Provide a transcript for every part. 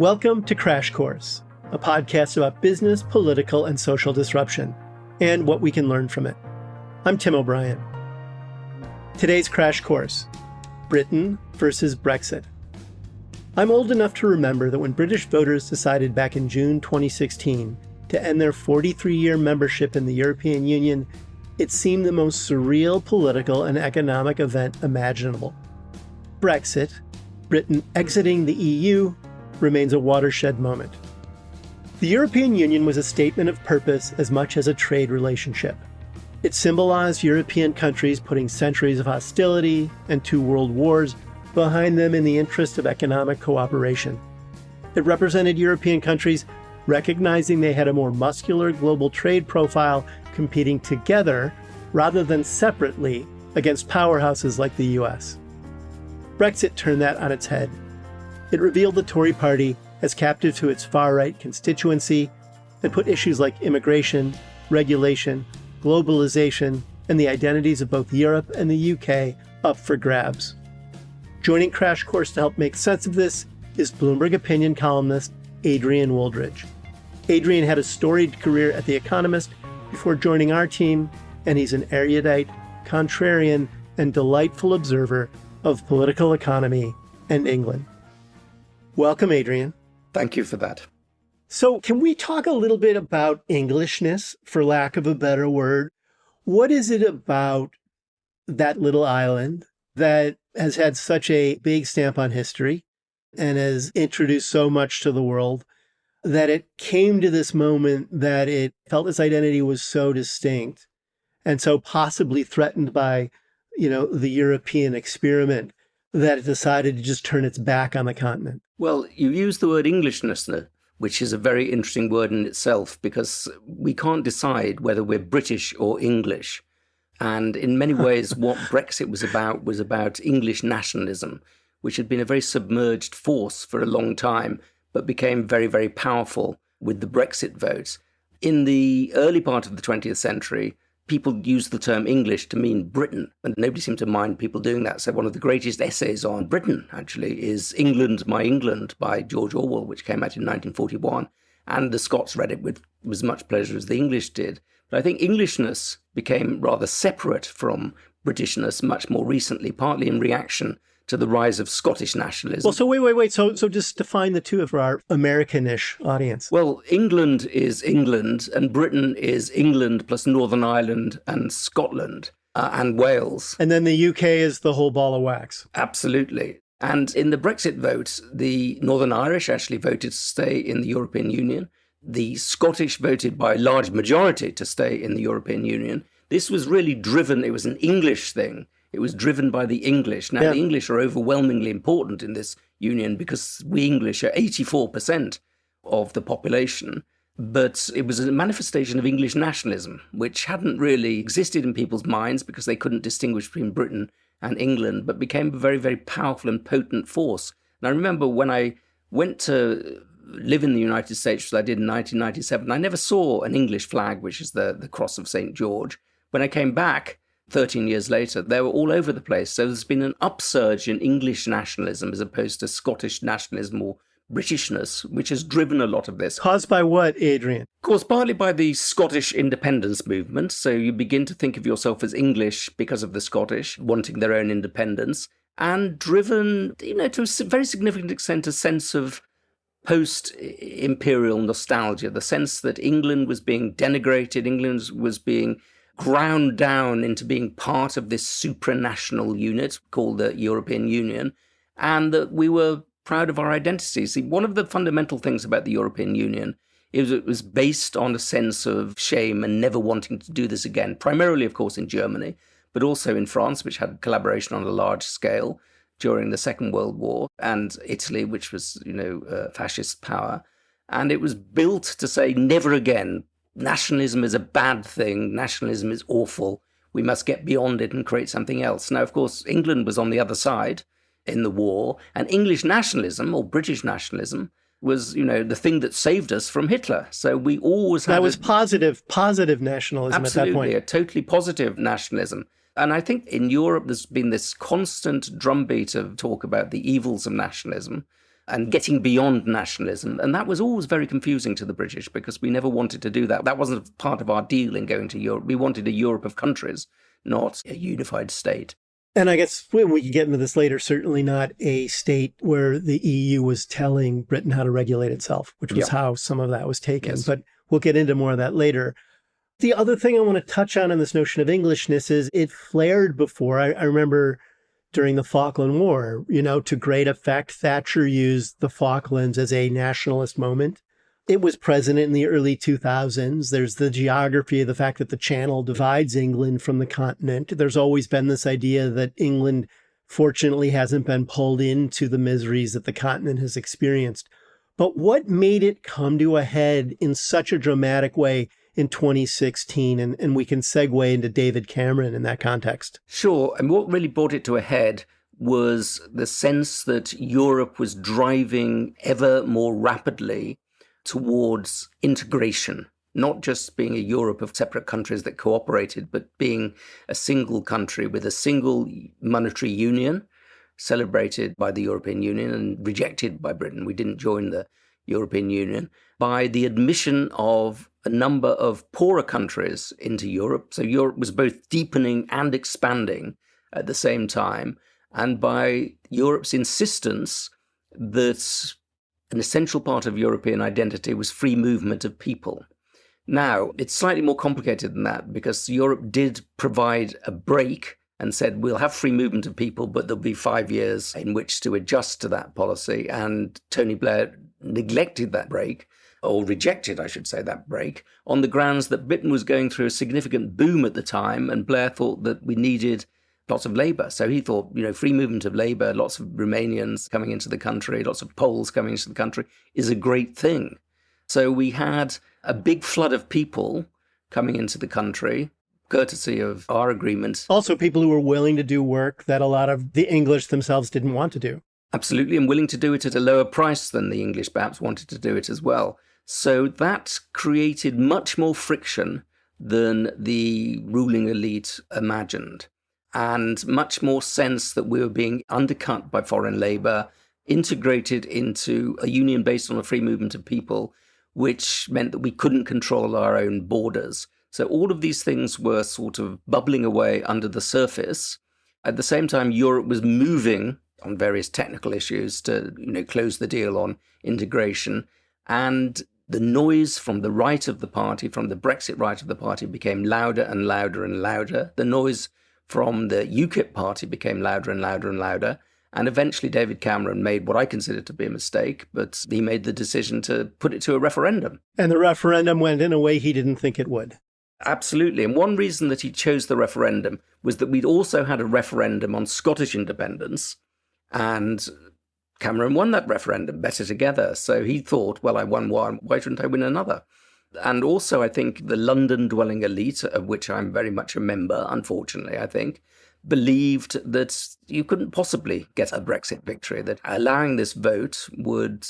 Welcome to Crash Course, a podcast about business, political, and social disruption, and what we can learn from it. I'm Tim O'Brien. Today's Crash Course, Britain versus Brexit. I'm old enough to remember that when British voters decided back in June 2016 to end their 43-year membership in the European Union, it seemed the most surreal political and economic event imaginable. Brexit, Britain exiting the EU, remains a watershed moment. The European Union was a statement of purpose as much as a trade relationship. It symbolized European countries putting centuries of hostility and 2 world wars behind them in the interest of economic cooperation. It represented European countries recognizing they had a more muscular global trade profile competing together rather than separately against powerhouses like the US. Brexit turned that on its head. It revealed the Tory party as captive to its far-right constituency and put issues like immigration, regulation, globalization, and the identities of both Europe and the UK up for grabs. Joining Crash Course to help make sense of this is Bloomberg Opinion columnist Adrian Wooldridge. Adrian had a storied career at The Economist before joining our team, and he's an erudite, contrarian, and delightful observer of political economy and England. Welcome, Adrian. Thank you for that. So can we talk a little bit about Englishness, for lack of a better word? What is it about that little island that has had such a big stamp on history and has introduced so much to the world that it came to this moment that it felt its identity was so distinct and so possibly threatened by, the European experiment that it decided to just turn its back on the continent? Well, you use the word Englishness there, which is a very interesting word in itself, because we can't decide whether we're British or English. And in many ways, what Brexit was about English nationalism, which had been a very submerged force for a long time, but became very, very powerful with the Brexit votes. In the early part of the 20th century, people used the term English to mean Britain, and nobody seemed to mind people doing that. So one of the greatest essays on Britain, actually, is England, My England by George Orwell, which came out in 1941. And the Scots read it with as much pleasure as the English did. But I think Englishness became rather separate from Britishness much more recently, partly in reaction to the rise of Scottish nationalism. Well, so wait. So just define the two for our American-ish audience. Well, England is England, and Britain is England plus Northern Ireland and Scotland and Wales. And then the UK is the whole ball of wax. Absolutely. And in the Brexit vote, the Northern Irish actually voted to stay in the European Union. The Scottish voted by a large majority to stay in the European Union. This was really driven, it was an English thing. It was driven by the English. Now, The English are overwhelmingly important in this union because we English are 84% of the population. But it was a manifestation of English nationalism, which hadn't really existed in people's minds because they couldn't distinguish between Britain and England, but became a very, very powerful and potent force. And I remember when I went to live in the United States, which I did in 1997, I never saw an English flag, which is the Cross of St. George. When I came back 13 years later, they were all over the place. So there's been an upsurge in English nationalism as opposed to Scottish nationalism or Britishness, which has driven a lot of this. Caused by what, Adrian? Caused partly by the Scottish independence movement. So you begin to think of yourself as English because of the Scottish wanting their own independence, and driven, to a very significant extent, a sense of post-imperial nostalgia, the sense that England was being denigrated, England was being ground down into being part of this supranational unit called the European Union, and that we were proud of our identity. See, one of the fundamental things about the European Union is it was based on a sense of shame and never wanting to do this again, primarily, of course, in Germany, but also in France, which had collaboration on a large scale during the Second World War, and Italy, which was, fascist power. And it was built to say, never again. Nationalism is a bad thing. Nationalism is awful. We must get beyond it and create something else. Now, of course, England was on the other side in the war, and English nationalism or British nationalism was, the thing that saved us from Hitler. So we always had... That was positive nationalism at that point. Absolutely, a totally positive nationalism. And I think in Europe, there's been this constant drumbeat of talk about the evils of nationalism. and getting beyond nationalism. And that was always very confusing to the British because we never wanted to do that. That wasn't part of our deal in going to Europe. We wanted a Europe of countries, not a unified state. And I guess when we can get into this later, certainly not a state where the EU was telling Britain how to regulate itself, which was how some of that was taken. Yes. But we'll get into more of that later. The other thing I want to touch on in this notion of Englishness is it flared before. I remember during the Falkland War, to great effect, Thatcher used the Falklands as a nationalist moment. It was present in the early 2000s. There's the geography of the fact that the Channel divides England from the continent. There's always been this idea that England, fortunately, hasn't been pulled into the miseries that the continent has experienced. But what made it come to a head in such a dramatic way in 2016? And we can segue into David Cameron in that context. Sure. And what really brought it to a head was the sense that Europe was driving ever more rapidly towards integration, not just being a Europe of separate countries that cooperated, but being a single country with a single monetary union celebrated by the European Union and rejected by Britain. We didn't join the European Union, by the admission of a number of poorer countries into Europe. So Europe was both deepening and expanding at the same time, and by Europe's insistence that an essential part of European identity was free movement of people. Now, it's slightly more complicated than that because Europe did provide a break and said, we'll have free movement of people, but there'll be 5 years in which to adjust to that policy. And Tony Blair neglected that break, or rejected, I should say, that break, on the grounds that Britain was going through a significant boom at the time, and Blair thought that we needed lots of labour. So he thought, free movement of labour, lots of Romanians coming into the country, lots of Poles coming into the country is a great thing. So we had a big flood of people coming into the country, courtesy of our agreement. Also people who were willing to do work that a lot of the English themselves didn't want to do. Absolutely, and willing to do it at a lower price than the English perhaps wanted to do it as well. So that created much more friction than the ruling elite imagined, and much more sense that we were being undercut by foreign labour, integrated into a union based on a free movement of people, which meant that we couldn't control our own borders. So all of these things were sort of bubbling away under the surface. At the same time, Europe was moving on various technical issues to, close the deal on integration. And the noise from the right of the party, from the Brexit right of the party, became louder and louder and louder. The noise from the UKIP party became louder and louder and louder. And eventually David Cameron made what I consider to be a mistake, but he made the decision to put it to a referendum. And the referendum went in a way he didn't think it would. Absolutely. And one reason that he chose the referendum was that we'd also had a referendum on Scottish independence, and Cameron won that referendum, better together. So he thought, well, I won one, why shouldn't I win another? And also, I think the London-dwelling elite, of which I'm very much a member, unfortunately, I think, believed that you couldn't possibly get a Brexit victory, that allowing this vote would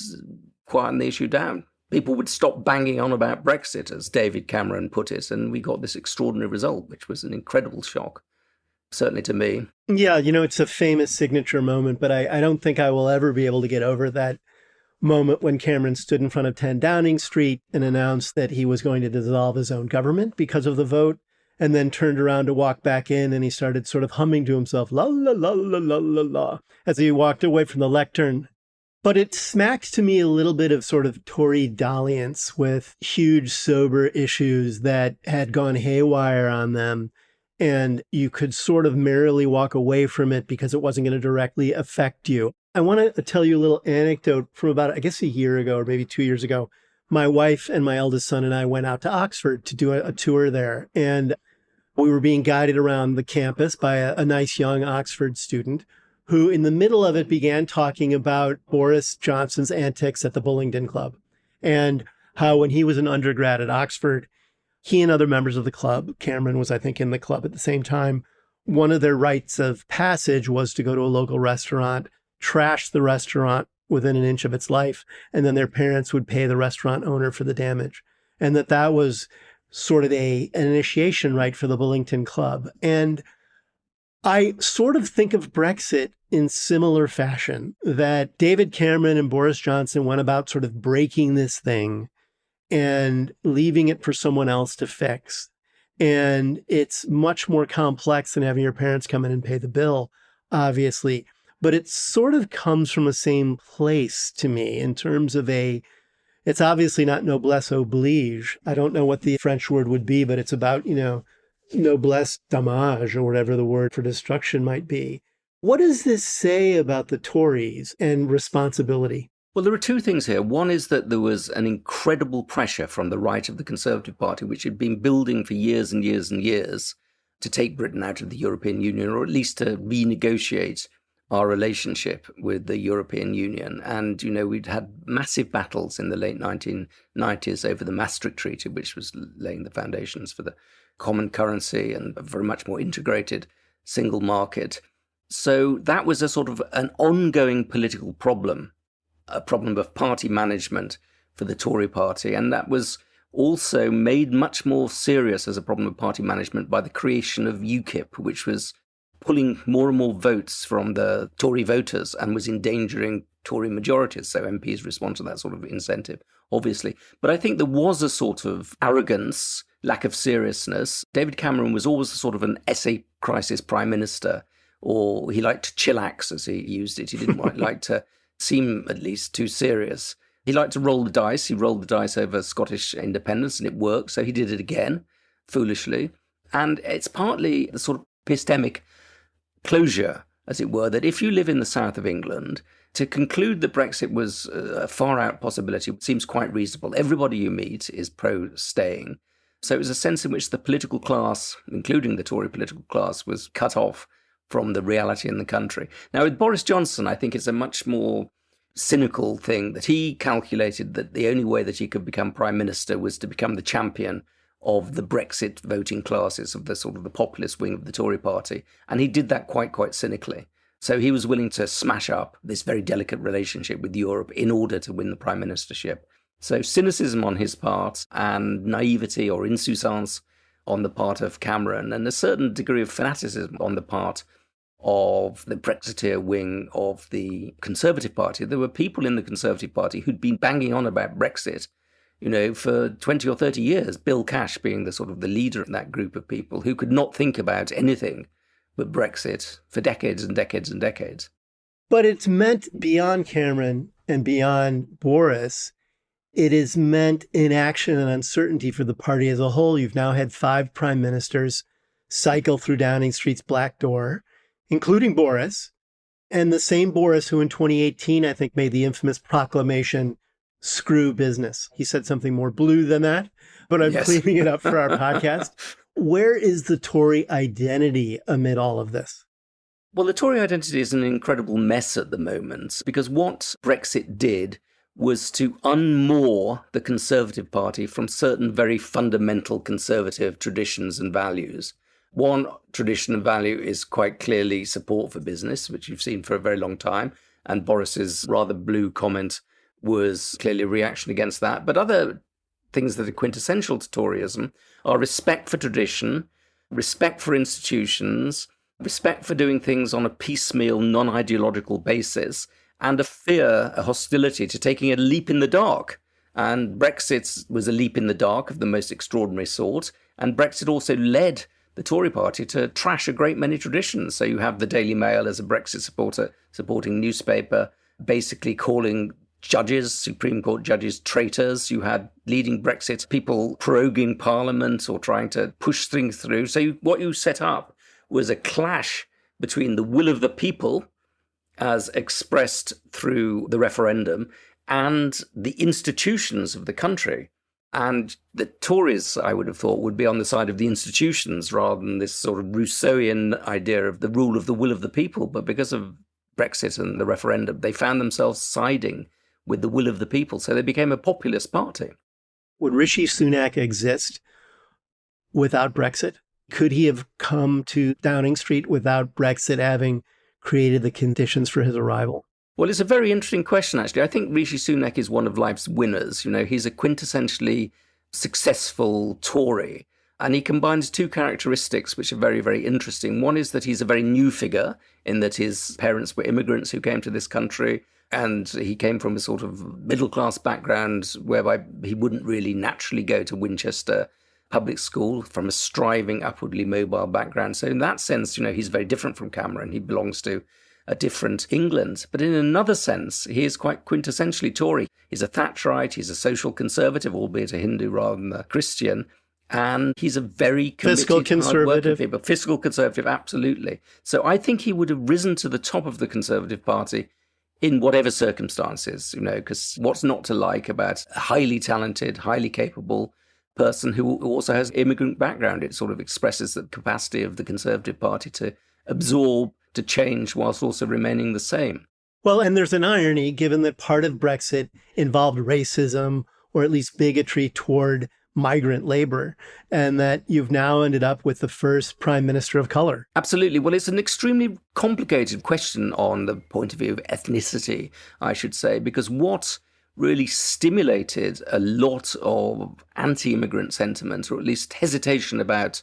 quieten the issue down. People would stop banging on about Brexit, as David Cameron put it, and we got this extraordinary result, which was an incredible shock, certainly to me. Yeah, it's a famous signature moment, but I don't think I will ever be able to get over that moment when Cameron stood in front of 10 Downing Street and announced that he was going to dissolve his own government because of the vote, and then turned around to walk back in, and he started sort of humming to himself, la, la, la, la, la, la, la, as he walked away from the lectern. But it smacks to me a little bit of sort of Tory dalliance with huge, sober issues that had gone haywire on them. And you could sort of merrily walk away from it because it wasn't going to directly affect you. I want to tell you a little anecdote from about, I guess, a year ago or maybe 2 years ago. My wife and my eldest son and I went out to Oxford to do a tour there. And we were being guided around the campus by a nice young Oxford student who in the middle of it began talking about Boris Johnson's antics at the Bullingdon Club and how when he was an undergrad at Oxford, he and other members of the club, Cameron was, I think, in the club at the same time, one of their rites of passage was to go to a local restaurant, trash the restaurant within an inch of its life, and then their parents would pay the restaurant owner for the damage. And that was sort of an initiation rite for the Bullingdon Club. And I sort of think of Brexit in similar fashion, that David Cameron and Boris Johnson went about sort of breaking this thing and leaving it for someone else to fix. And it's much more complex than having your parents come in and pay the bill, obviously. But it sort of comes from the same place to me in terms of it's obviously not noblesse oblige. I don't know what the French word would be, but it's about, noblesse dommage or whatever the word for destruction might be. What does this say about the Tories and responsibility? Well, there are two things here. One is that there was an incredible pressure from the right of the Conservative Party, which had been building for years and years and years to take Britain out of the European Union, or at least to renegotiate our relationship with the European Union. And, we'd had massive battles in the late 1990s over the Maastricht Treaty, which was laying the foundations for the common currency and a very much more integrated single market. So that was a sort of an ongoing political problem, a problem of party management for the Tory party. And that was also made much more serious as a problem of party management by the creation of UKIP, which was pulling more and more votes from the Tory voters and was endangering Tory majorities. So MPs respond to that sort of incentive, obviously. But I think there was a sort of arrogance, lack of seriousness. David Cameron was always a sort of an essay crisis prime minister, or he liked to chillax, as he used it. He didn't quite like to seem, at least, too serious. He liked to roll the dice. He rolled the dice over Scottish independence, and it worked. So he did it again, foolishly. And it's partly the sort of epistemic closure, as it were, that if you live in the south of England, to conclude that Brexit was a far-out possibility seems quite reasonable. Everybody you meet is pro-staying. So it was a sense in which the political class, including the Tory political class, was cut off from the reality in the country. Now, with Boris Johnson, I think it's a much more cynical thing that he calculated that the only way that he could become prime minister was to become the champion of the Brexit voting classes, of the sort of the populist wing of the Tory party. And he did that quite cynically. So he was willing to smash up this very delicate relationship with Europe in order to win the prime ministership. So cynicism on his part and naivety or insouciance on the part of Cameron, and a certain degree of fanaticism on the part of the Brexiteer wing of the Conservative Party. There were people in the Conservative Party who'd been banging on about Brexit, for 20 or 30 years, Bill Cash being the sort of the leader of that group of people who could not think about anything but Brexit for decades and decades and decades. But it's meant beyond Cameron and beyond Boris. It is meant inaction and uncertainty for the party as a whole. You've now had 5 prime ministers cycle through Downing Street's back door, including Boris, and the same Boris who in 2018, I think, made the infamous proclamation, "Screw business." He said something more blue than that, but I'm cleaning it up for our podcast. Where is the Tory identity amid all of this? Well, the Tory identity is an incredible mess at the moment, because what Brexit did was to unmoor the Conservative Party from certain very fundamental conservative traditions and values. One tradition and value is quite clearly support for business, which you've seen for a very long time, and Boris's rather blue comment was clearly a reaction against that. But other things that are quintessential to Toryism are respect for tradition, respect for institutions, respect for doing things on a piecemeal, non-ideological basis, and a fear, a hostility to taking a leap in the dark. And Brexit was a leap in the dark of the most extraordinary sort. And Brexit also led the Tory party to trash a great many traditions. So you have the Daily Mail as a Brexit supporting newspaper, basically calling judges, Supreme Court judges, traitors. You had leading Brexit people proroguing Parliament or trying to push things through. So what you set up was a clash between the will of the people, as expressed through the referendum, and the institutions of the country. And the Tories, I would have thought, would be on the side of the institutions rather than this sort of Rousseauian idea of the rule of the will of the people. But because of Brexit and the referendum, they found themselves siding with the will of the people. So they became a populist party. Would Rishi Sunak exist without Brexit? Could he have come to Downing Street without Brexit having created the conditions for his arrival? Well, it's a very interesting question, actually. I think Rishi Sunak is one of life's winners. He's a quintessentially successful Tory. And he combines two characteristics which are very, very interesting. One is that he's a very new figure in that his parents were immigrants who came to this country, and he came from a sort of middle-class background whereby he wouldn't really naturally go to Winchester public school, from a striving, upwardly mobile background. So in that sense, he's very different from Cameron. He belongs to a different England. But in another sense, he is quite quintessentially Tory. He's a Thatcherite, he's a social conservative, albeit a Hindu rather than a Christian. And he's a very committed, fiscal conservative. Fiscal conservative, absolutely. So I think he would have risen to the top of the Conservative Party in whatever circumstances, because what's not to like about a highly talented, highly capable person who also has immigrant background? It sort of expresses the capacity of the Conservative Party to absorb, to change, whilst also remaining the same. Well, and there's an irony, given that part of Brexit involved racism, or at least bigotry toward migrant labor, and that you've now ended up with the first prime minister of color. Absolutely. Well, it's an extremely complicated question on the point of view of ethnicity, I should say, because what really stimulated a lot of anti-immigrant sentiment, or at least hesitation about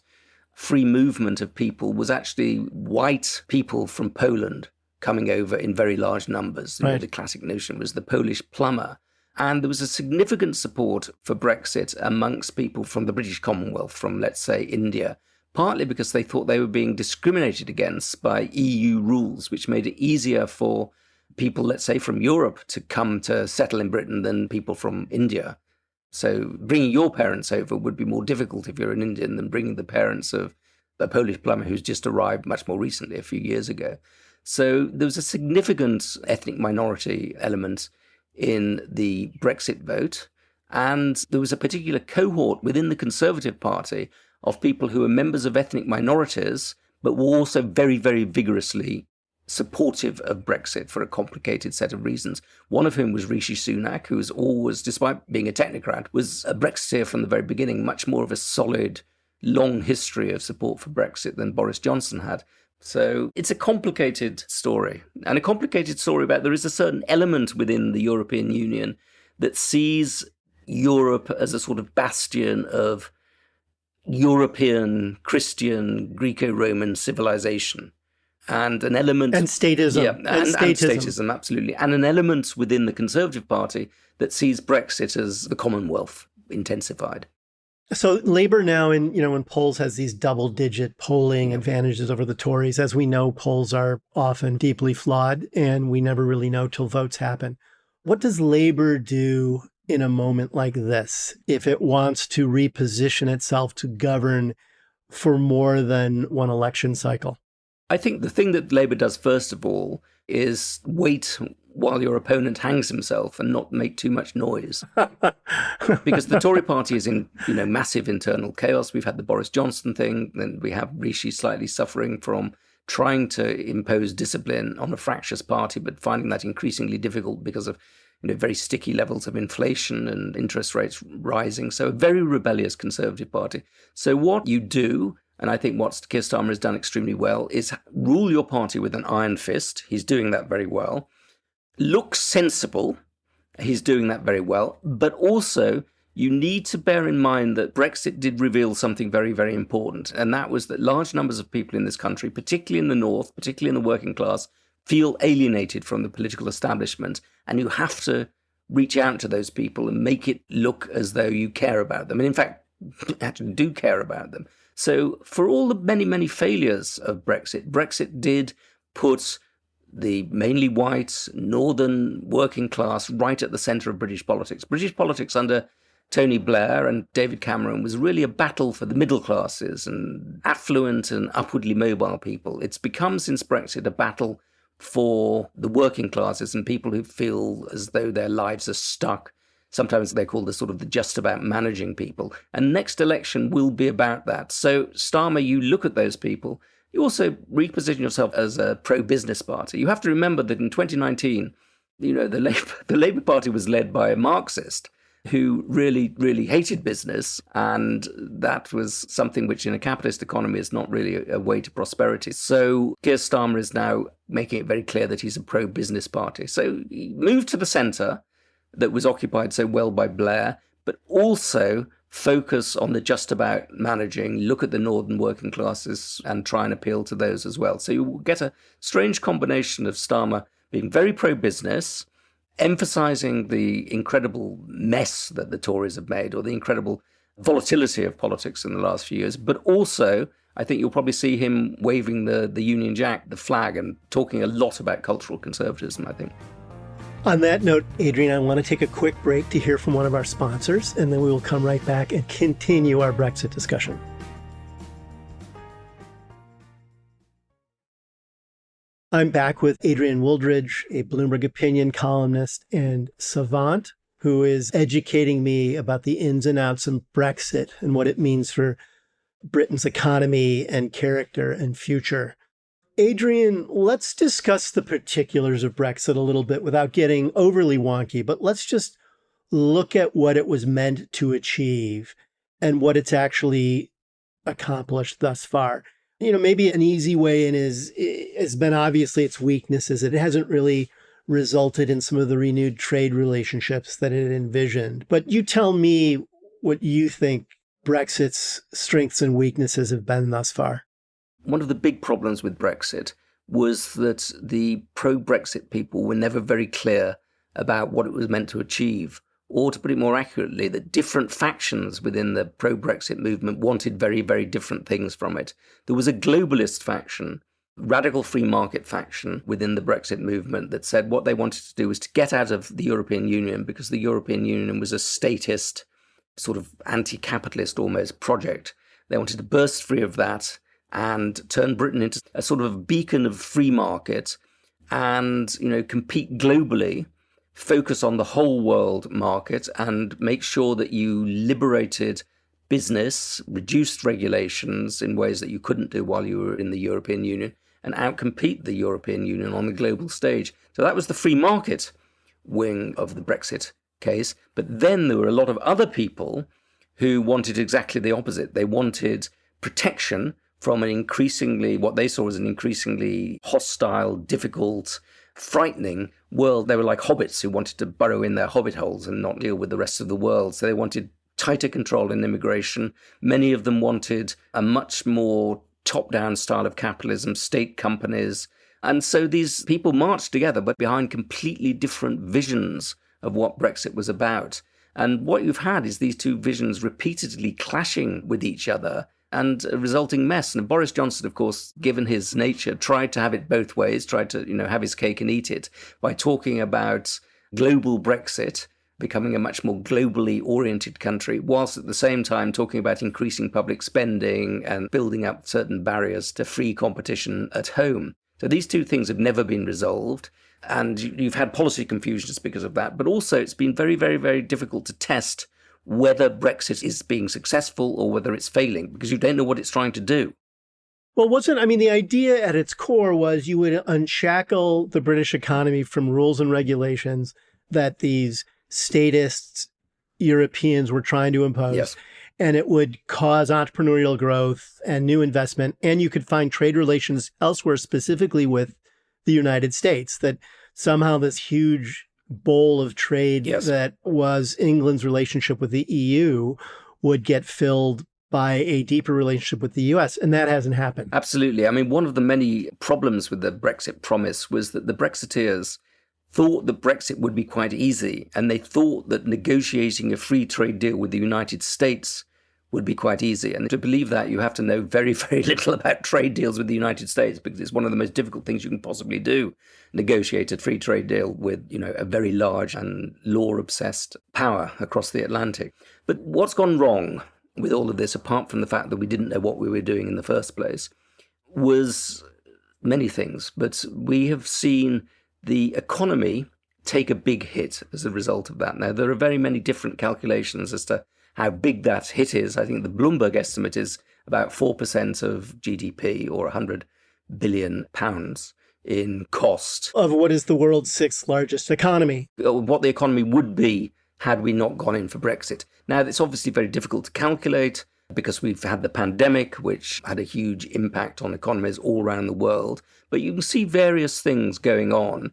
free movement of people, was actually white people from Poland coming over in very large numbers. Right. The classic notion was the Polish plumber. And there was a significant support for Brexit amongst people from the British Commonwealth, from, let's say, India, partly because they thought they were being discriminated against by EU rules, which made it easier for people, let's say, from Europe to come to settle in Britain than people from India. So bringing your parents over would be more difficult if you're an Indian than bringing the parents of a Polish plumber who's just arrived much more recently, a few years ago. So there was a significant ethnic minority element in the Brexit vote. And there was a particular cohort within the Conservative Party of people who were members of ethnic minorities, but were also very, very vigorously supportive of Brexit for a complicated set of reasons. One of whom was Rishi Sunak, who was always, despite being a technocrat, was a Brexiteer from the very beginning, much more of a solid, long history of support for Brexit than Boris Johnson had. So it's a complicated story, and a complicated story about there is a certain element within the European Union that sees Europe as a sort of bastion of European, Christian, Greco-Roman civilization. And an element... And statism. Yeah, and statism, absolutely. And an element within the Conservative Party that sees Brexit as the Commonwealth intensified. So Labour now in polls has these double-digit polling advantages over the Tories. As we know, polls are often deeply flawed, and we never really know till votes happen. What does Labour do in a moment like this if it wants to reposition itself to govern for more than one election cycle? I think the thing that Labour does, first of all, is wait while your opponent hangs himself and not make too much noise. Because the Tory party is in, massive internal chaos. We've had the Boris Johnson thing, then we have Rishi slightly suffering from trying to impose discipline on a fractious party, but finding that increasingly difficult because of very sticky levels of inflation and interest rates rising. So a very rebellious Conservative party. So what you do, and I think what Keir Starmer has done extremely well, is rule your party with an iron fist. He's doing that very well. Look sensible. He's doing that very well. But also, you need to bear in mind that Brexit did reveal something very, very important. And that was that large numbers of people in this country, particularly in the north, particularly in the working class, feel alienated from the political establishment. And you have to reach out to those people and make it look as though you care about them. And in fact, you actually do care about them. So for all the many, many failures of Brexit, Brexit did put the mainly white, northern working class right at the centre of British politics. British politics under Tony Blair and David Cameron was really a battle for the middle classes and affluent and upwardly mobile people. It's become, since Brexit, a battle for the working classes and people who feel as though their lives are stuck. Sometimes they're called the just about managing people. And next election will be about that. So, Starmer, you look at those people. You also reposition yourself as a pro-business party. You have to remember that in 2019, the Labour Party was led by a Marxist who really, really hated business. And that was something which in a capitalist economy is not really a way to prosperity. So Keir Starmer is now making it very clear that he's a pro-business party. So he moved to the centre that was occupied so well by Blair, but also focus on the just about managing, look at the northern working classes and try and appeal to those as well. So you will get a strange combination of Starmer being very pro-business, emphasizing the incredible mess that the Tories have made, or the incredible volatility of politics in the last few years, but also I think you'll probably see him waving the Union Jack, the flag, and talking a lot about cultural conservatism, I think. On that note, Adrian, I want to take a quick break to hear from one of our sponsors, and then we will come right back and continue our Brexit discussion. I'm back with Adrian Wooldridge, a Bloomberg Opinion columnist and savant, who is educating me about the ins and outs of Brexit and what it means for Britain's economy and character and future. Adrian, let's discuss the particulars of Brexit a little bit without getting overly wonky, but let's just look at what it was meant to achieve and what it's actually accomplished thus far. Maybe an easy way in has been obviously its weaknesses. It hasn't really resulted in some of the renewed trade relationships that it envisioned. But you tell me what you think Brexit's strengths and weaknesses have been thus far. One of the big problems with Brexit was that the pro-Brexit people were never very clear about what it was meant to achieve, or to put it more accurately, that different factions within the pro-Brexit movement wanted very, very different things from it. There was a globalist faction, radical free market faction within the Brexit movement that said what they wanted to do was to get out of the European Union because the European Union was a statist, sort of anti-capitalist almost project. They wanted to burst free of that and turn Britain into a sort of beacon of free market and, compete globally, focus on the whole world market and make sure that you liberated business, reduced regulations in ways that you couldn't do while you were in the European Union, and outcompete the European Union on the global stage. So that was the free market wing of the Brexit case. But then there were a lot of other people who wanted exactly the opposite. They wanted protection from what they saw as an increasingly hostile, difficult, frightening world. They were like hobbits who wanted to burrow in their hobbit holes and not deal with the rest of the world. So they wanted tighter control in immigration. Many of them wanted a much more top-down style of capitalism, state companies. And so these people marched together, but behind completely different visions of what Brexit was about. And what you've had is these two visions repeatedly clashing with each other and a resulting mess. And Boris Johnson, of course, given his nature, tried to have it both ways, tried to, have his cake and eat it by talking about global Brexit, becoming a much more globally oriented country, whilst at the same time talking about increasing public spending and building up certain barriers to free competition at home. So these two things have never been resolved. And you've had policy confusions because of that. But also it's been very, very, very difficult to test whether Brexit is being successful or whether it's failing, because you don't know what it's trying to do. Well, the idea at its core was you would unshackle the British economy from rules and regulations that these statists, Europeans were trying to impose. Yes. And it would cause entrepreneurial growth and new investment. And you could find trade relations elsewhere, specifically with the United States, that somehow this huge bowl of trade that was England's relationship with the EU would get filled by a deeper relationship with the US. And that hasn't happened. Absolutely. One of the many problems with the Brexit promise was that the Brexiteers thought that Brexit would be quite easy. And they thought that negotiating a free trade deal with the United States would be quite easy. And to believe that, you have to know very, very little about trade deals with the United States, because it's one of the most difficult things you can possibly do, negotiate a free trade deal with, a very large and law-obsessed power across the Atlantic. But what's gone wrong with all of this, apart from the fact that we didn't know what we were doing in the first place, was many things. But we have seen the economy take a big hit as a result of that. Now, there are very many different calculations as to how big that hit is. I think the Bloomberg estimate is about 4% of GDP, or £100 billion in cost. Of what is the world's sixth largest economy. What the economy would be had we not gone in for Brexit. Now, it's obviously very difficult to calculate because we've had the pandemic, which had a huge impact on economies all around the world. But you can see various things going on,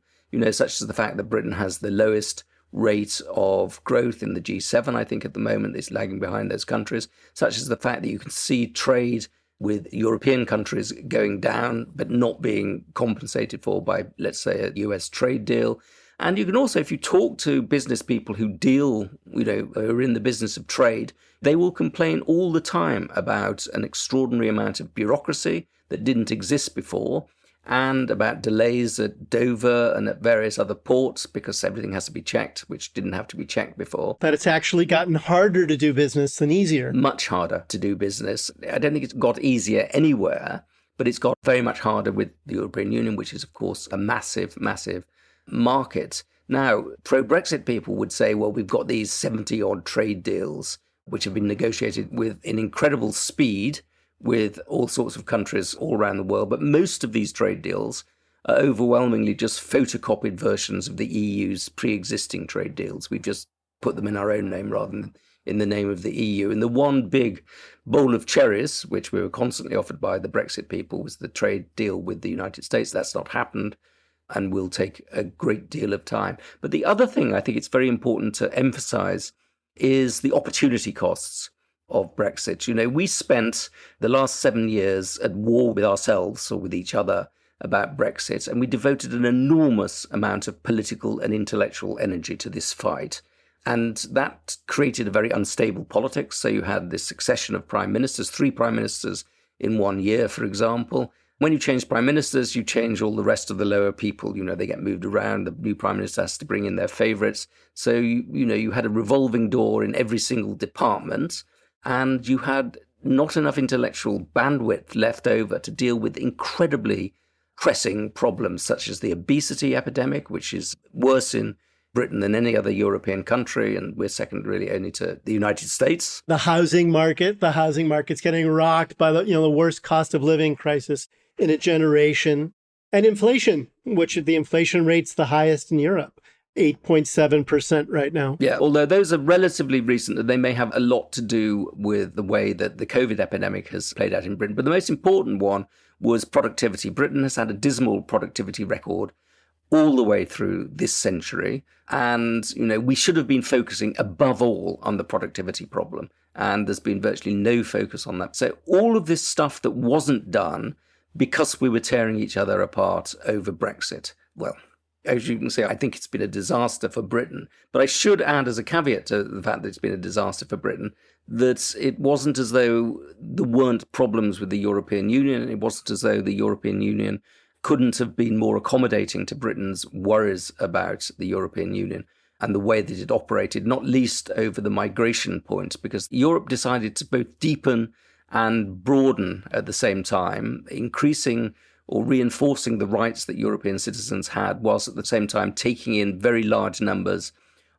such as the fact that Britain has the lowest rate of growth in the G7, I think, at the moment is lagging behind those countries, such as the fact that you can see trade with European countries going down, but not being compensated for by, let's say, a US trade deal. And you can also, if you talk to business people who deal, are in the business of trade, they will complain all the time about an extraordinary amount of bureaucracy that didn't exist before, and about delays at Dover and at various other ports because everything has to be checked, which didn't have to be checked before. That it's actually gotten harder to do business than easier. Much harder to do business. I don't think it's got easier anywhere, but it's got very much harder with the European Union, which is, of course, a massive, massive market. Now, pro-Brexit people would say, well, we've got these 70-odd trade deals which have been negotiated with an incredible speed with all sorts of countries all around the world. But most of these trade deals are overwhelmingly just photocopied versions of the EU's pre-existing trade deals. We've just put them in our own name rather than in the name of the EU. And the one big bowl of cherries, which we were constantly offered by the Brexit people, was the trade deal with the United States. That's not happened and will take a great deal of time. But the other thing I think it's very important to emphasize is the opportunity costs of Brexit. We spent the last 7 years at war with ourselves or with each other about Brexit, and we devoted an enormous amount of political and intellectual energy to this fight. And that created a very unstable politics. So you had this succession of prime ministers, 3 prime ministers in 1 year, for example. When you change prime ministers, you change all the rest of the lower people. They get moved around. The new prime minister has to bring in their favorites. So, you had a revolving door in every single department. And you had not enough intellectual bandwidth left over to deal with incredibly pressing problems such as the obesity epidemic, which is worse in Britain than any other European country, and we're second really only to the United States. The housing market's getting rocked by the worst cost of living crisis in a generation. And inflation, which the inflation rate's the highest in Europe. 8.7% right now. Yeah, although those are relatively recent, they may have a lot to do with the way that the COVID epidemic has played out in Britain. But the most important one was productivity. Britain has had a dismal productivity record all the way through this century. And, we should have been focusing above all on the productivity problem. And there's been virtually no focus on that. So all of this stuff that wasn't done because we were tearing each other apart over Brexit, well, as you can see, I think it's been a disaster for Britain. But I should add as a caveat to the fact that it's been a disaster for Britain, that it wasn't as though there weren't problems with the European Union. It wasn't as though the European Union couldn't have been more accommodating to Britain's worries about the European Union and the way that it operated, not least over the migration point, because Europe decided to both deepen and broaden at the same time, increasing or reinforcing the rights that European citizens had, whilst at the same time taking in very large numbers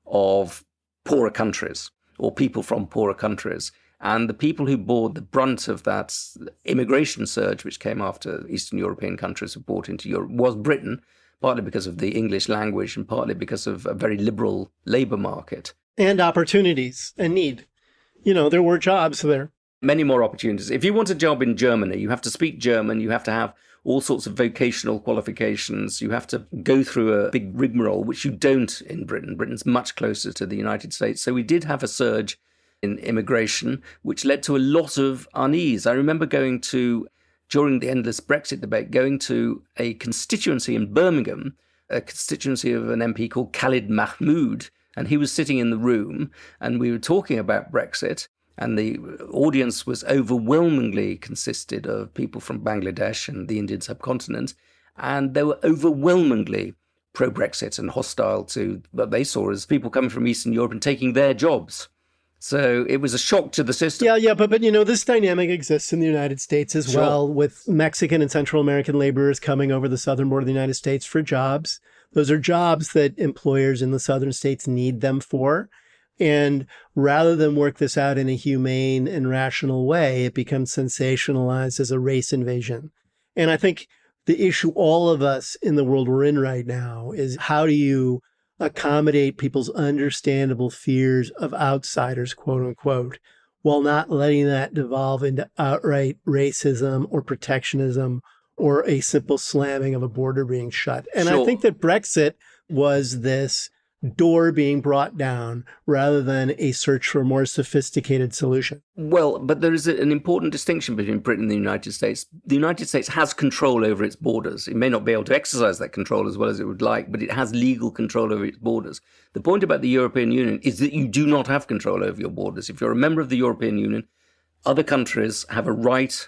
of poorer countries or people from poorer countries. And the people who bore the brunt of that immigration surge, which came after Eastern European countries were brought into Europe, was Britain, partly because of the English language and partly because of a very liberal labour market. And opportunities and need. There were jobs there. Many more opportunities. If you want a job in Germany, you have to speak German, you have to have all sorts of vocational qualifications. You have to go through a big rigmarole, which you don't in Britain. Britain's much closer to the United States. So we did have a surge in immigration, which led to a lot of unease. I remember during the endless Brexit debate, going to a constituency in Birmingham, a constituency of an MP called Khalid Mahmood, and he was sitting in the room, and we were talking about Brexit. And the audience was overwhelmingly consisted of people from Bangladesh and the Indian subcontinent. And they were overwhelmingly pro-Brexit and hostile to what they saw as people coming from Eastern Europe and taking their jobs. So it was a shock to the system. Yeah, but this dynamic exists in the United States as well, with Mexican and Central American laborers coming over the southern border of the United States for jobs. Those are jobs that employers in the southern states need them for. And rather than work this out in a humane and rational way, it becomes sensationalized as a race invasion. And I think the issue all of us in the world we're in right now is how do you accommodate people's understandable fears of outsiders, quote unquote, while not letting that devolve into outright racism or protectionism or a simple slamming of a border being shut. And I think that Brexit was this door being brought down rather than a search for a more sophisticated solution. Well, but there is an important distinction between Britain and the United States. The United States has control over its borders. It may not be able to exercise that control as well as it would like, but it has legal control over its borders. The point about the European Union is that you do not have control over your borders. If you're a member of the European Union, other countries have a right,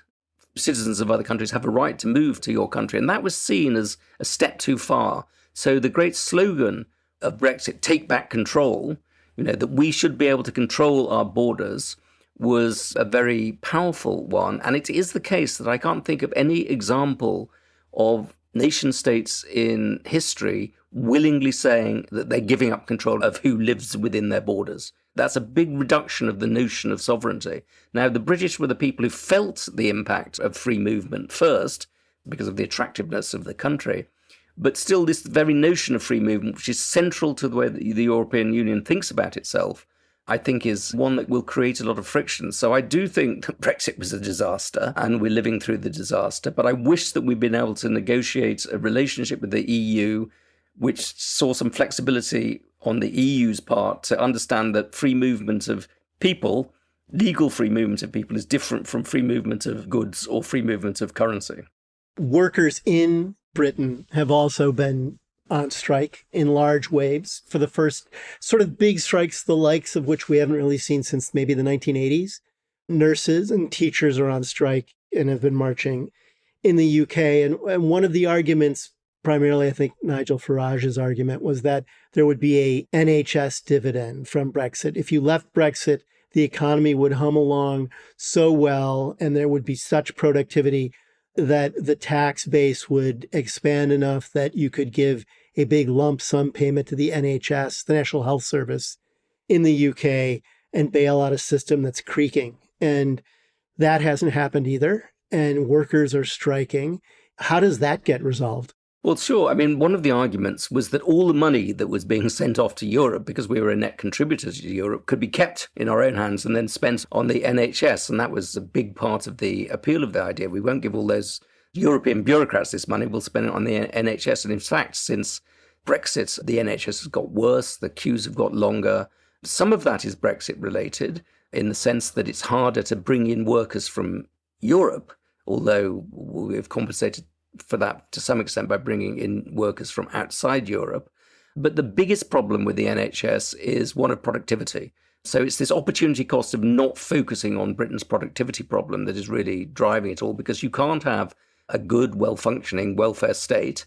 citizens of other countries have a right to move to your country. And that was seen as a step too far. So the great slogan of Brexit, take back control, that we should be able to control our borders, was a very powerful one. And it is the case that I can't think of any example of nation states in history willingly saying that they're giving up control of who lives within their borders. That's a big reduction of the notion of sovereignty. Now, the British were the people who felt the impact of free movement first because of the attractiveness of the country. But still, this very notion of free movement, which is central to the way that the European Union thinks about itself, I think is one that will create a lot of friction. So I do think that Brexit was a disaster and we're living through the disaster. But I wish that we'd been able to negotiate a relationship with the EU, which saw some flexibility on the EU's part to understand that free movement of people, legal free movement of people, is different from free movement of goods or free movement of currency. Workers in Britain have also been on strike in large waves for the first sort of big strikes, the likes of which we haven't really seen since maybe the 1980s. Nurses and teachers are on strike and have been marching in the UK. And one of the arguments, primarily I think Nigel Farage's argument, was that there would be a NHS dividend from Brexit. If you left Brexit, the economy would hum along so well and there would be such productivity that the tax base would expand enough that you could give a big lump sum payment to the NHS, the National Health Service in the UK, and bail out a system that's creaking. And that hasn't happened either. And workers are striking. How does that get resolved? Well, sure. I mean, one of the arguments was that all the money that was being sent off to Europe, because we were a net contributor to Europe, could be kept in our own hands and then spent on the NHS. And that was a big part of the appeal of the idea. We won't give all those European bureaucrats this money. We'll spend it on the NHS. And in fact, since Brexit, the NHS has got worse. The queues have got longer. Some of that is Brexit related in the sense that it's harder to bring in workers from Europe, although we've compensated for that to some extent by bringing in workers from outside Europe. But the biggest problem with the NHS is one of productivity. So it's this opportunity cost of not focusing on Britain's productivity problem that is really driving it all, because you can't have a good, well-functioning welfare state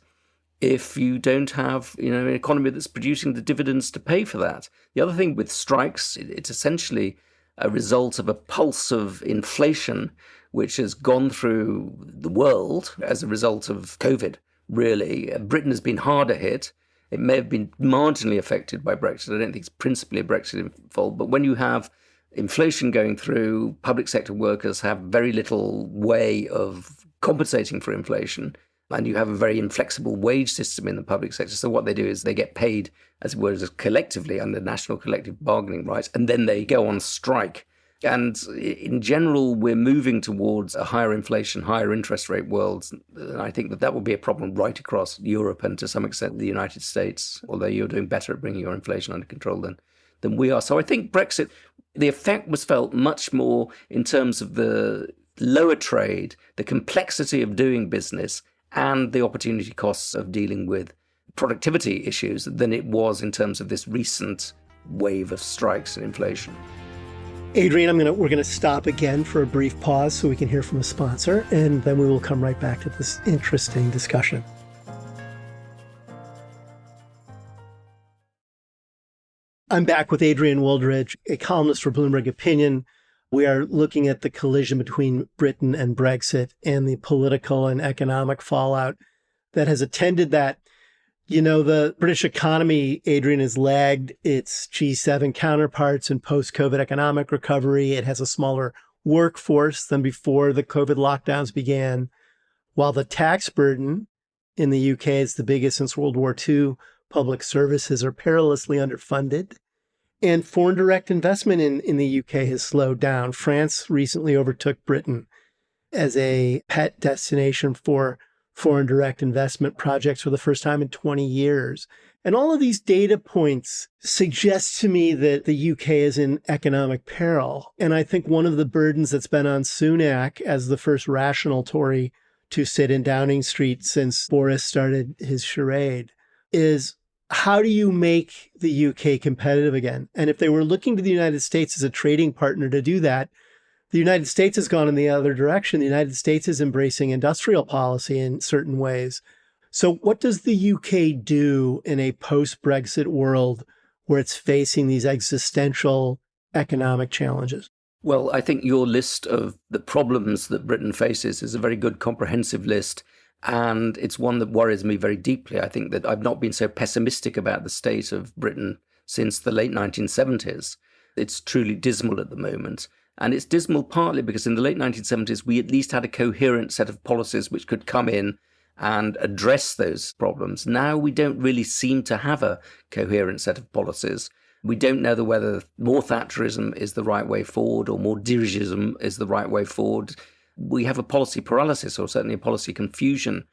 if you don't have an economy that's producing the dividends to pay for that. The other thing with strikes, it's essentially a result of a pulse of inflation which has gone through the world as a result of COVID, really. Britain has been harder hit. It may have been marginally affected by Brexit. I don't think it's principally a Brexit fault. But when you have inflation going through, public sector workers have very little way of compensating for inflation. And you have a very inflexible wage system in the public sector. So what they do is they get paid, as it were, collectively under national collective bargaining rights, and then they go on strike. And in general, we're moving towards a higher inflation, higher interest rate world. And I think that will be a problem right across Europe and to some extent the United States, although you're doing better at bringing your inflation under control than we are. So I think Brexit, the effect was felt much more in terms of the lower trade, the complexity of doing business, and the opportunity costs of dealing with productivity issues than it was in terms of this recent wave of strikes and inflation. Adrian, we're going to stop again for a brief pause so we can hear from a sponsor, and then we will come right back to this interesting discussion. I'm back with Adrian Wooldridge, a columnist for Bloomberg Opinion. We are looking at the collision between Britain and Brexit and the political and economic fallout that has attended that. The British economy, Adrian, has lagged its G7 counterparts in post-COVID economic recovery. It has a smaller workforce than before the COVID lockdowns began. While the tax burden in the UK is the biggest since World War II, public services are perilously underfunded. And foreign direct investment in the UK has slowed down. France recently overtook Britain as a pet destination for foreign direct investment projects for the first time in 20 years. And all of these data points suggest to me that the UK is in economic peril. And I think one of the burdens that's been on Sunak as the first rational Tory to sit in Downing Street since Boris started his charade is, how do you make the UK competitive again? And if they were looking to the United States as a trading partner to do that, the United States has gone in the other direction. The United States is embracing industrial policy in certain ways. So what does the UK do in a post-Brexit world where it's facing these existential economic challenges? Well, I think your list of the problems that Britain faces is a very good comprehensive list. And it's one that worries me very deeply. I think that I've not been so pessimistic about the state of Britain since the late 1970s. It's truly dismal at the moment. And it's dismal partly because in the late 1970s, we at least had a coherent set of policies which could come in and address those problems. Now we don't really seem to have a coherent set of policies. We don't know whether more Thatcherism is the right way forward or more dirigism is the right way forward. We have a policy paralysis, or certainly a policy confusion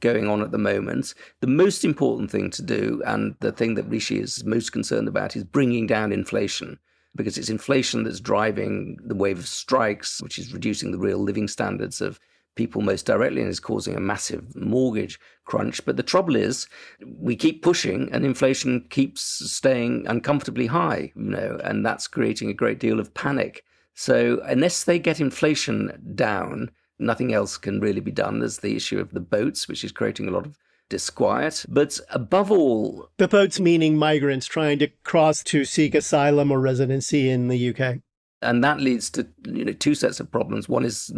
going on at the moment. The most important thing to do, and the thing that Rishi is most concerned about, is bringing down inflation, because it's inflation that's driving the wave of strikes, which is reducing the real living standards of people most directly and is causing a massive mortgage crunch. But the trouble is, we keep pushing and inflation keeps staying uncomfortably high, and that's creating a great deal of panic. So unless they get inflation down, nothing else can really be done. There's the issue of the boats, which is creating a lot of disquiet. But above all... The boats meaning migrants trying to cross to seek asylum or residency in the UK. And that leads to two sets of problems. One is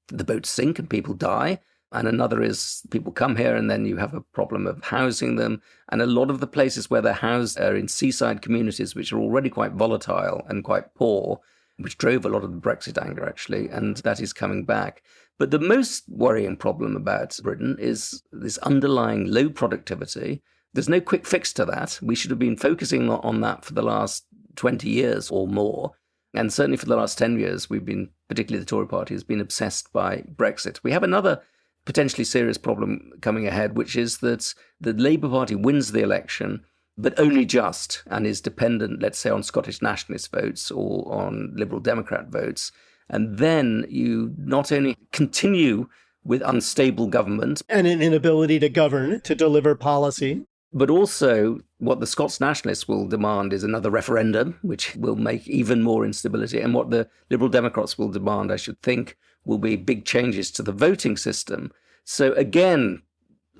the boats sink and people die. And another is people come here and then you have a problem of housing them. And a lot of the places where they're housed are in seaside communities, which are already quite volatile and quite poor, which drove a lot of the Brexit anger, actually, and that is coming back. But the most worrying problem about Britain is this underlying low productivity. There's no quick fix to that. We should have been focusing on that for the last 20 years or more. And certainly for the last 10 years, we've been, particularly the Tory party, has been obsessed by Brexit. We have another potentially serious problem coming ahead, which is that the Labour Party wins the election, but only just, and is dependent, let's say, on Scottish nationalist votes or on Liberal Democrat votes. And then you not only continue with unstable government and an inability to govern, to deliver policy, but also what the Scots nationalists will demand is another referendum, which will make even more instability. And what the Liberal Democrats will demand, I should think, will be big changes to the voting system. So again,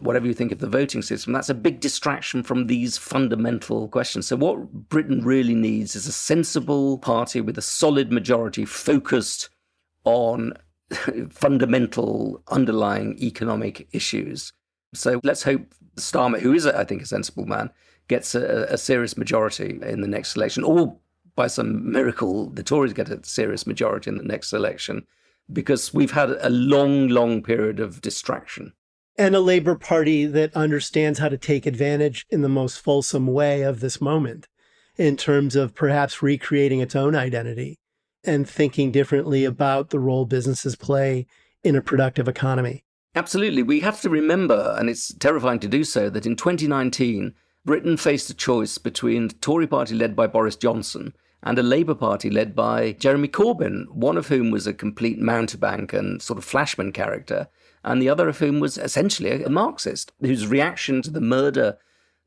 whatever you think of the voting system, that's a big distraction from these fundamental questions. So what Britain really needs is a sensible party with a solid majority focused on fundamental underlying economic issues. So let's hope Starmer, who is, I think, a sensible man, gets a serious majority in the next election, or by some miracle, the Tories get a serious majority in the next election, because we've had a long, long period of distraction. And a Labour Party that understands how to take advantage in the most fulsome way of this moment, in terms of perhaps recreating its own identity and thinking differently about the role businesses play in a productive economy. Absolutely. We have to remember, and it's terrifying to do so, that in 2019, Britain faced a choice between the Tory party led by Boris Johnson and a Labour Party led by Jeremy Corbyn, one of whom was a complete mountebank and sort of flashman character, and the other of whom was essentially a Marxist, whose reaction to the murder,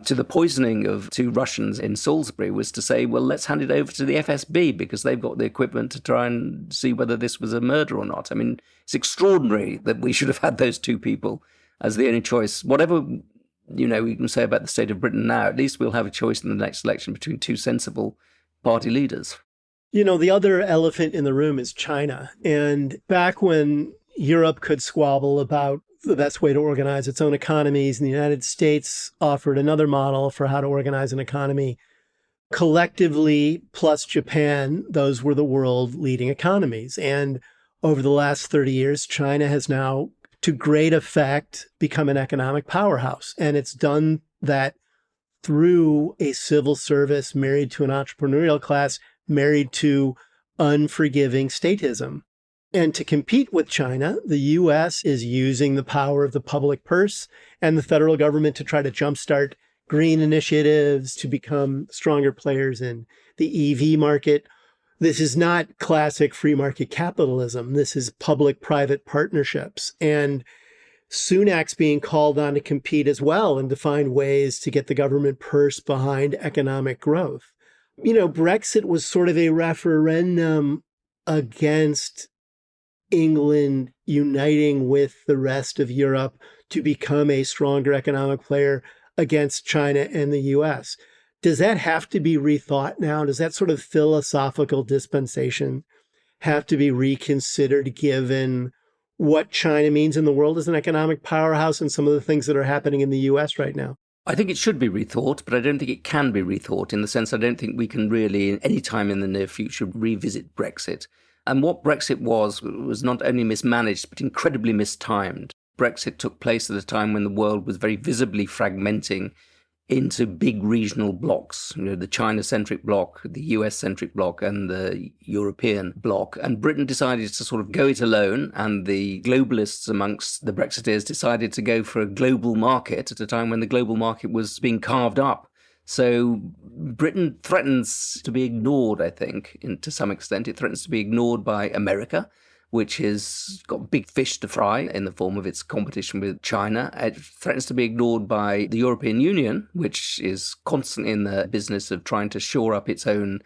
to the poisoning of 2 Russians in Salisbury was to say, well, let's hand it over to the FSB because they've got the equipment to try and see whether this was a murder or not. I mean, it's extraordinary that we should have had those 2 people as the only choice. Whatever, we can say about the state of Britain now, at least we'll have a choice in the next election between 2 sensible party leaders. The other elephant in the room is China. And back when Europe could squabble about the best way to organize its own economies, and the United States offered another model for how to organize an economy. Collectively, plus Japan, those were the world leading economies. And over the last 30 years, China has now, to great effect, become an economic powerhouse. And it's done that through a civil service married to an entrepreneurial class, married to unforgiving statism. And to compete with China, the U.S. is using the power of the public purse and the federal government to try to jumpstart green initiatives to become stronger players in the EV market. This is not classic free market capitalism. This is public-private partnerships. And Sunak's being called on to compete as well and to find ways to get the government purse behind economic growth. Brexit was sort of a referendum against England uniting with the rest of Europe to become a stronger economic player against China and the US. Does that have to be rethought now? Does that sort of philosophical dispensation have to be reconsidered given what China means in the world as an economic powerhouse and some of the things that are happening in the US right now? I think it should be rethought, but I don't think it can be rethought in the sense I don't think we can really, any time in the near future, revisit Brexit. And what Brexit was not only mismanaged, but incredibly mistimed. Brexit took place at a time when the world was very visibly fragmenting into big regional blocks, the China-centric bloc, the US-centric bloc, and the European bloc. And Britain decided to sort of go it alone, and the globalists amongst the Brexiteers decided to go for a global market at a time when the global market was being carved up. So Britain threatens to be ignored, I think, to some extent. It threatens to be ignored by America, which has got big fish to fry in the form of its competition with China. It threatens to be ignored by the European Union, which is constantly in the business of trying to shore up its own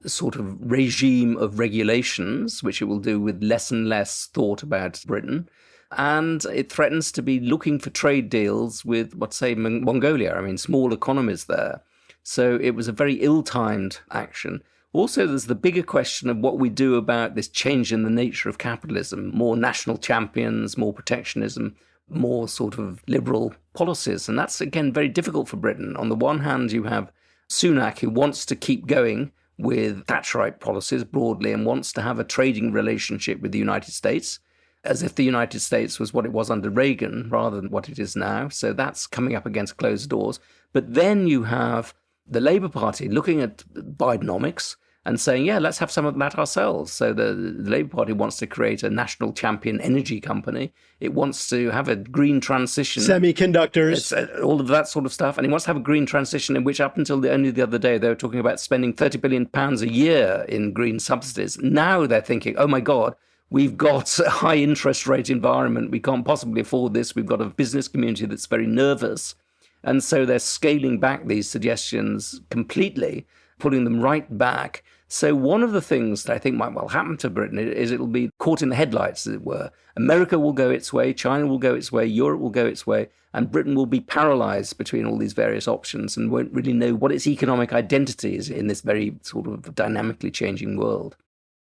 sort of regime of regulations, which it will do with less and less thought about Britain. And it threatens to be looking for trade deals with, Mongolia. Small economies there. So it was a very ill-timed action. Also, there's the bigger question of what we do about this change in the nature of capitalism. More national champions, more protectionism, more sort of liberal policies. And that's, again, very difficult for Britain. On the one hand, you have Sunak, who wants to keep going with Thatcherite policies broadly and wants to have a trading relationship with the United States, as if the United States was what it was under Reagan rather than what it is now. So that's coming up against closed doors. But then you have the Labour Party looking at Bidenomics and saying, yeah, let's have some of that ourselves. So the Labour Party wants to create a national champion energy company. It wants to have a green transition. Semiconductors. All of that sort of stuff. And it wants to have a green transition in which up until only the other day, they were talking about spending £30 billion a year in green subsidies. Now they're thinking, oh my God, we've got a high interest rate environment. We can't possibly afford this. We've got a business community that's very nervous. And so they're scaling back these suggestions completely, putting them right back. So one of the things that I think might well happen to Britain is it'll be caught in the headlights, as it were. America will go its way, China will go its way, Europe will go its way, and Britain will be paralyzed between all these various options and won't really know what its economic identity is in this very sort of dynamically changing world.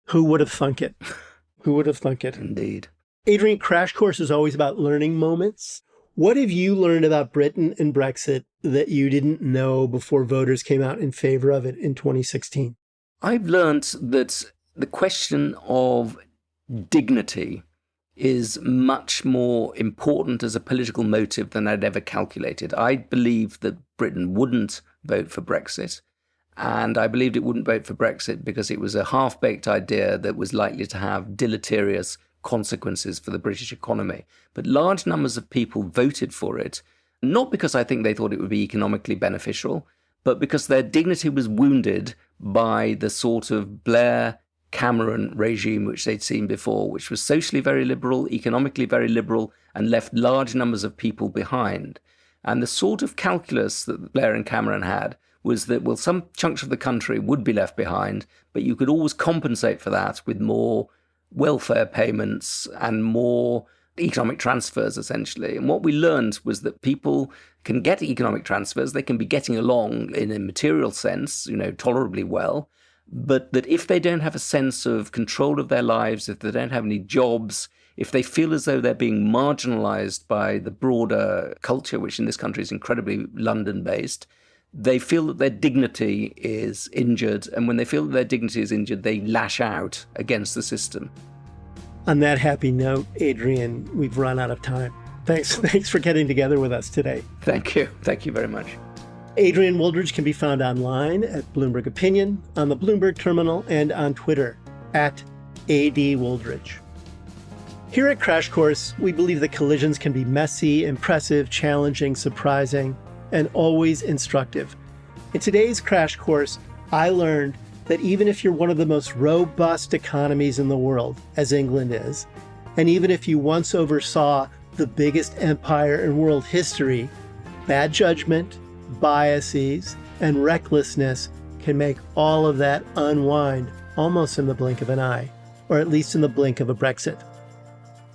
Who would have thunk it? Who would have thunk it? Indeed. Adrian, Crash Course is always about learning moments. What have you learned about Britain and Brexit that you didn't know before voters came out in favor of it in 2016? I've learned that the question of dignity is much more important as a political motive than I'd ever calculated. I believed that Britain wouldn't vote for Brexit, and I believed it wouldn't vote for Brexit because it was a half-baked idea that was likely to have deleterious consequences for the British economy. But large numbers of people voted for it, not because I think they thought it would be economically beneficial, but because their dignity was wounded by the sort of Blair-Cameron regime which they'd seen before, which was socially very liberal, economically very liberal, and left large numbers of people behind. And the sort of calculus that Blair and Cameron had was that, well, some chunks of the country would be left behind, but you could always compensate for that with more welfare payments and more economic transfers, essentially. And what we learned was that people can get economic transfers. They can be getting along in a material sense, tolerably well. But that if they don't have a sense of control of their lives, if they don't have any jobs, if they feel as though they're being marginalized by the broader culture, which in this country is incredibly London-based, they feel that their dignity is injured. And when they feel that their dignity is injured, they lash out against the system. On that happy note, Adrian, we've run out of time. Thanks for getting together with us today. Thank you. Thank you very much. Adrian Wooldridge can be found online at Bloomberg Opinion, on the Bloomberg Terminal, and on Twitter at @ADWooldridge. Here at Crash Course, we believe that collisions can be messy, impressive, challenging, surprising, and always instructive. In today's crash course, I learned that even if you're one of the most robust economies in the world, as England is, and even if you once oversaw the biggest empire in world history, bad judgment, biases, and recklessness can make all of that unwind almost in the blink of an eye, or at least in the blink of a Brexit.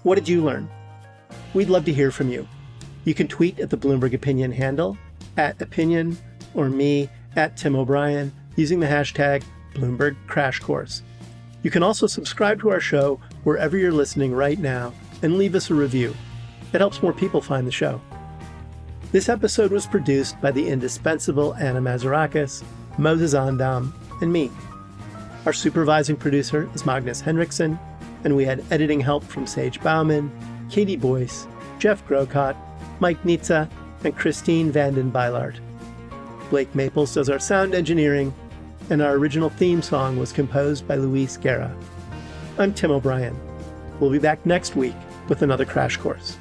What did you learn? We'd love to hear from you. You can tweet at the Bloomberg Opinion handle, @opinion, or me, @Tim O'Brien, using the hashtag Bloomberg Crash Course. You can also subscribe to our show wherever you're listening right now and leave us a review. It helps more people find the show. This episode was produced by the indispensable Anna Mazarakis, Moses Andam, and me. Our supervising producer is Magnus Henriksen, and we had editing help from Sage Bauman, Katie Boyce, Jeff Grocott, Mike Nitza, and Christine Vanden Beilard. Blake Maples does our sound engineering, and our original theme song was composed by Luis Guerra. I'm Tim O'Brien. We'll be back next week with another Crash Course.